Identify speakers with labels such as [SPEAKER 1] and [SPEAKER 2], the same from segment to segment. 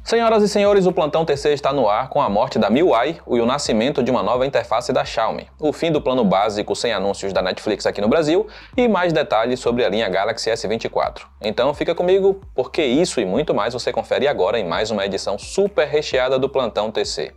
[SPEAKER 1] Senhoras e senhores, o Plantão TC está no ar com a morte da MIUI e o nascimento de uma nova interface da Xiaomi, o fim do plano básico sem anúncios da Netflix aqui no Brasil e mais detalhes sobre a linha Galaxy S24. Então fica comigo, porque isso e muito mais você confere agora em mais uma edição super recheada do Plantão TC.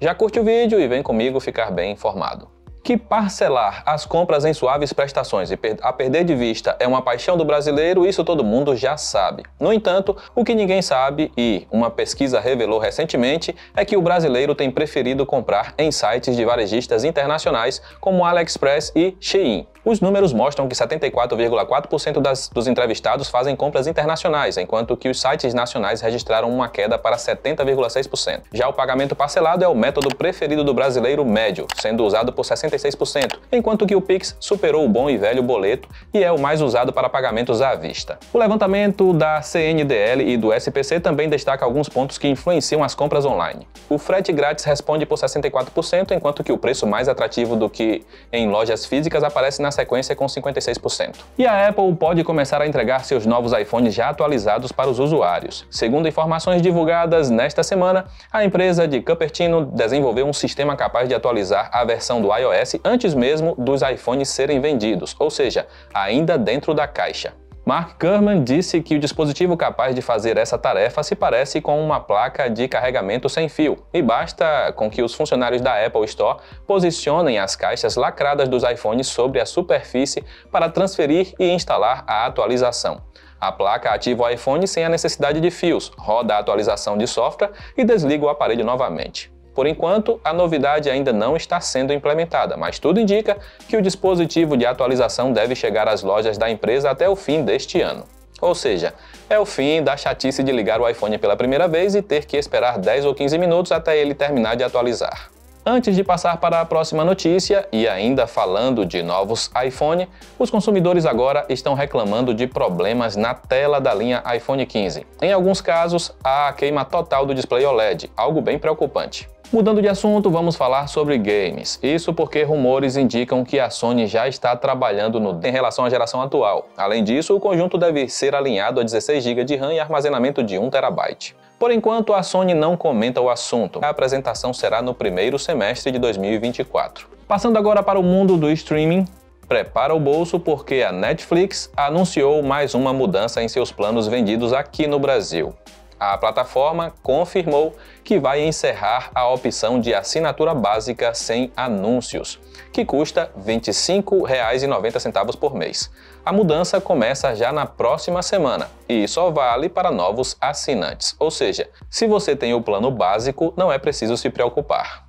[SPEAKER 1] Já curte o vídeo e vem comigo ficar bem informado. Que parcelar as compras em suaves prestações e a perder de vista é uma paixão do brasileiro, isso todo mundo já sabe. No entanto, o que ninguém sabe, e uma pesquisa revelou recentemente, é que o brasileiro tem preferido comprar em sites de varejistas internacionais como AliExpress e Shein. Os números mostram que 74,4% dos entrevistados fazem compras internacionais, enquanto que os sites nacionais registraram uma queda para 70,6%. Já o pagamento parcelado é o método preferido do brasileiro médio, sendo usado por 66%, enquanto que o Pix superou o bom e velho boleto e é o mais usado para pagamentos à vista. O levantamento da CNDL e do SPC também destaca alguns pontos que influenciam as compras online. O frete grátis responde por 64%, enquanto que o preço mais atrativo do que em lojas físicas aparece na sequência com 56%. E a Apple pode começar a entregar seus novos iPhones já atualizados para os usuários. Segundo informações divulgadas nesta semana, a empresa de Cupertino desenvolveu um sistema capaz de atualizar a versão do iOS antes mesmo dos iPhones serem vendidos, ou seja, ainda dentro da caixa. Mark Gurman disse que o dispositivo capaz de fazer essa tarefa se parece com uma placa de carregamento sem fio, e basta com que os funcionários da Apple Store posicionem as caixas lacradas dos iPhones sobre a superfície para transferir e instalar a atualização. A placa ativa o iPhone sem a necessidade de fios, roda a atualização de software e desliga o aparelho novamente. Por enquanto, a novidade ainda não está sendo implementada, mas tudo indica que o dispositivo de atualização deve chegar às lojas da empresa até o fim deste ano. Ou seja, é o fim da chatice de ligar o iPhone pela primeira vez e ter que esperar 10 ou 15 minutos até ele terminar de atualizar. Antes de passar para a próxima notícia, e ainda falando de novos iPhone, os consumidores agora estão reclamando de problemas na tela da linha iPhone 15. Em alguns casos, há a queima total do display OLED, algo bem preocupante. Mudando de assunto, vamos falar sobre games. Isso porque rumores indicam que a Sony já está trabalhando em relação à geração atual. Além disso, o conjunto deve ser alinhado a 16 GB de RAM e armazenamento de 1 TB. Por enquanto, a Sony não comenta o assunto. A apresentação será no primeiro semestre de 2024. Passando agora para o mundo do streaming, prepara o bolso porque a Netflix anunciou mais uma mudança em seus planos vendidos aqui no Brasil. A plataforma confirmou que vai encerrar a opção de assinatura básica sem anúncios, que custa R$ 25,90 por mês. A mudança começa já na próxima semana e só vale para novos assinantes, ou seja, se você tem o plano básico, não é preciso se preocupar.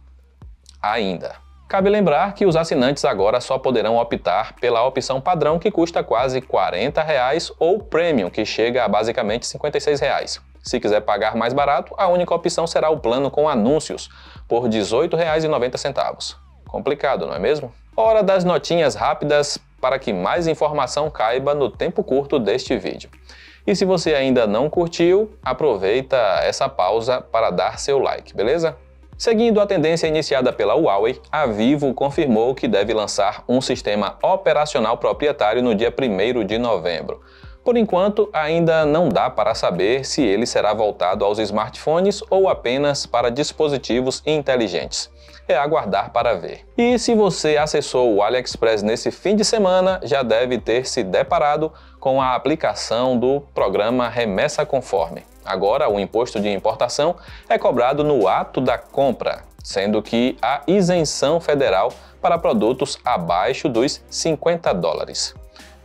[SPEAKER 1] Ainda. Cabe lembrar que os assinantes agora só poderão optar pela opção padrão, que custa quase R$ 40, ou Premium, que chega a basicamente R$ 56. Se quiser pagar mais barato, a única opção será o plano com anúncios, por R$ 18,90. Complicado, não é mesmo? Hora das notinhas rápidas para que mais informação caiba no tempo curto deste vídeo. E se você ainda não curtiu, aproveita essa pausa para dar seu like, beleza? Seguindo a tendência iniciada pela Huawei, a Vivo confirmou que deve lançar um sistema operacional proprietário no dia 1º de novembro. Por enquanto, ainda não dá para saber se ele será voltado aos smartphones ou apenas para dispositivos inteligentes. É aguardar para ver. E se você acessou o AliExpress nesse fim de semana, já deve ter se deparado com a aplicação do programa Remessa Conforme. Agora, o imposto de importação é cobrado no ato da compra, sendo que há isenção federal para produtos abaixo dos $50.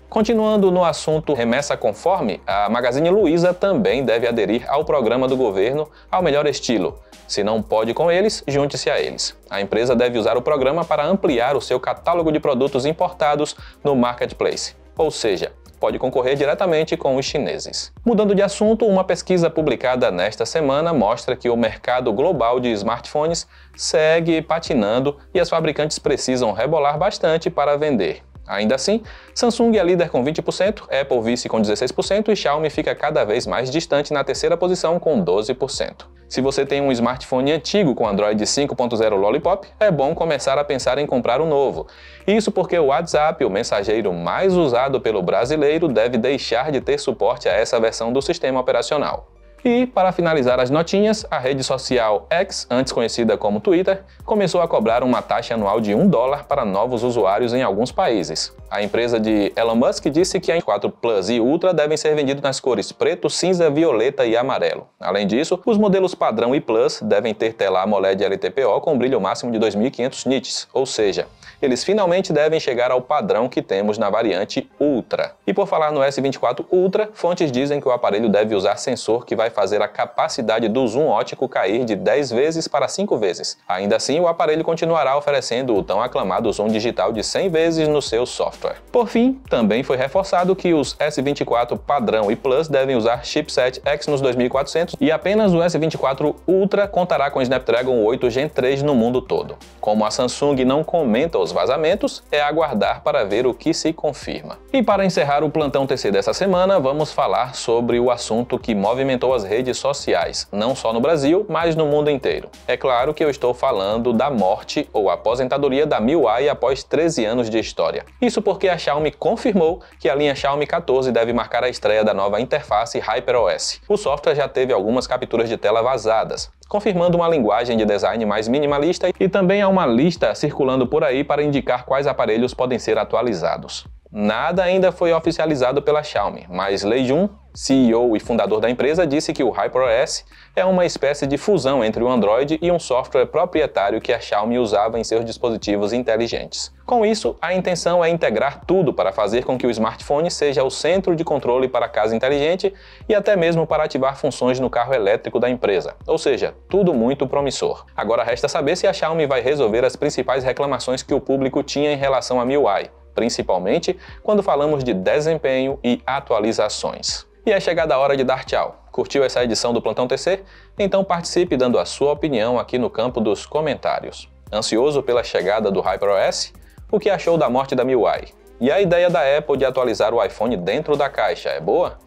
[SPEAKER 1] Continuando no assunto remessa conforme, a Magazine Luiza também deve aderir ao programa do governo Ao Melhor Estilo. Se não pode com eles, junte-se a eles. A empresa deve usar o programa para ampliar o seu catálogo de produtos importados no Marketplace, ou seja, pode concorrer diretamente com os chineses. Mudando de assunto, uma pesquisa publicada nesta semana mostra que o mercado global de smartphones segue patinando e as fabricantes precisam rebolar bastante para vender. Ainda assim, Samsung é líder com 20%, Apple vice com 16% e Xiaomi fica cada vez mais distante na terceira posição com 12%. Se você tem um smartphone antigo com Android 5.0 Lollipop, é bom começar a pensar em comprar um novo. Isso porque o WhatsApp, o mensageiro mais usado pelo brasileiro, deve deixar de ter suporte a essa versão do sistema operacional. E, para finalizar as notinhas, a rede social X, antes conhecida como Twitter, começou a cobrar uma taxa anual de $1 para novos usuários em alguns países. A empresa de Elon Musk disse que a 4 Plus e Ultra devem ser vendidos nas cores preto, cinza, violeta e amarelo. Além disso, os modelos padrão e Plus devem ter tela AMOLED LTPO com brilho máximo de 2500 nits, ou seja, eles finalmente devem chegar ao padrão que temos na variante Ultra. E por falar no S24 Ultra, fontes dizem que o aparelho deve usar sensor que vai fazer a capacidade do zoom óptico cair de 10 vezes para 5 vezes. Ainda assim, o aparelho continuará oferecendo o tão aclamado zoom digital de 100 vezes no seu software. Por fim, também foi reforçado que os S24 padrão e Plus devem usar chipset Exynos 2400 e apenas o S24 Ultra contará com Snapdragon 8 Gen 3 no mundo todo. Como a Samsung não comenta os vazamentos, é aguardar para ver o que se confirma. E para encerrar o Plantão TC dessa semana, vamos falar sobre o assunto que movimentou as redes sociais, não só no Brasil, mas no mundo inteiro. É claro que eu estou falando da morte ou aposentadoria da MIUI após 13 anos de história. Isso porque a Xiaomi confirmou que a linha Xiaomi 14 deve marcar a estreia da nova interface HyperOS. O software já teve algumas capturas de tela vazadas, confirmando uma linguagem de design mais minimalista, e também há uma lista circulando por aí para indicar quais aparelhos podem ser atualizados. Nada ainda foi oficializado pela Xiaomi, mas Lei Jun, CEO e fundador da empresa, disse que o HyperOS é uma espécie de fusão entre o Android e um software proprietário que a Xiaomi usava em seus dispositivos inteligentes. Com isso, a intenção é integrar tudo para fazer com que o smartphone seja o centro de controle para a casa inteligente e até mesmo para ativar funções no carro elétrico da empresa. Ou seja, tudo muito promissor. Agora resta saber se a Xiaomi vai resolver as principais reclamações que o público tinha em relação à MIUI, principalmente quando falamos de desempenho e atualizações. E é chegada a hora de dar tchau. Curtiu essa edição do Plantão TC? Então participe dando a sua opinião aqui no campo dos comentários. Ansioso pela chegada do HyperOS? O que achou da morte da MIUI? E a ideia da Apple de atualizar o iPhone dentro da caixa é boa?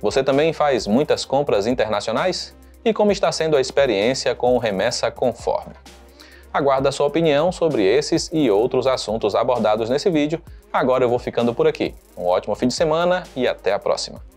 [SPEAKER 1] Você também faz muitas compras internacionais? E como está sendo a experiência com o Remessa Conforme? Aguardo a sua opinião sobre esses e outros assuntos abordados nesse vídeo. Agora eu vou ficando por aqui. Um ótimo fim de semana e até a próxima.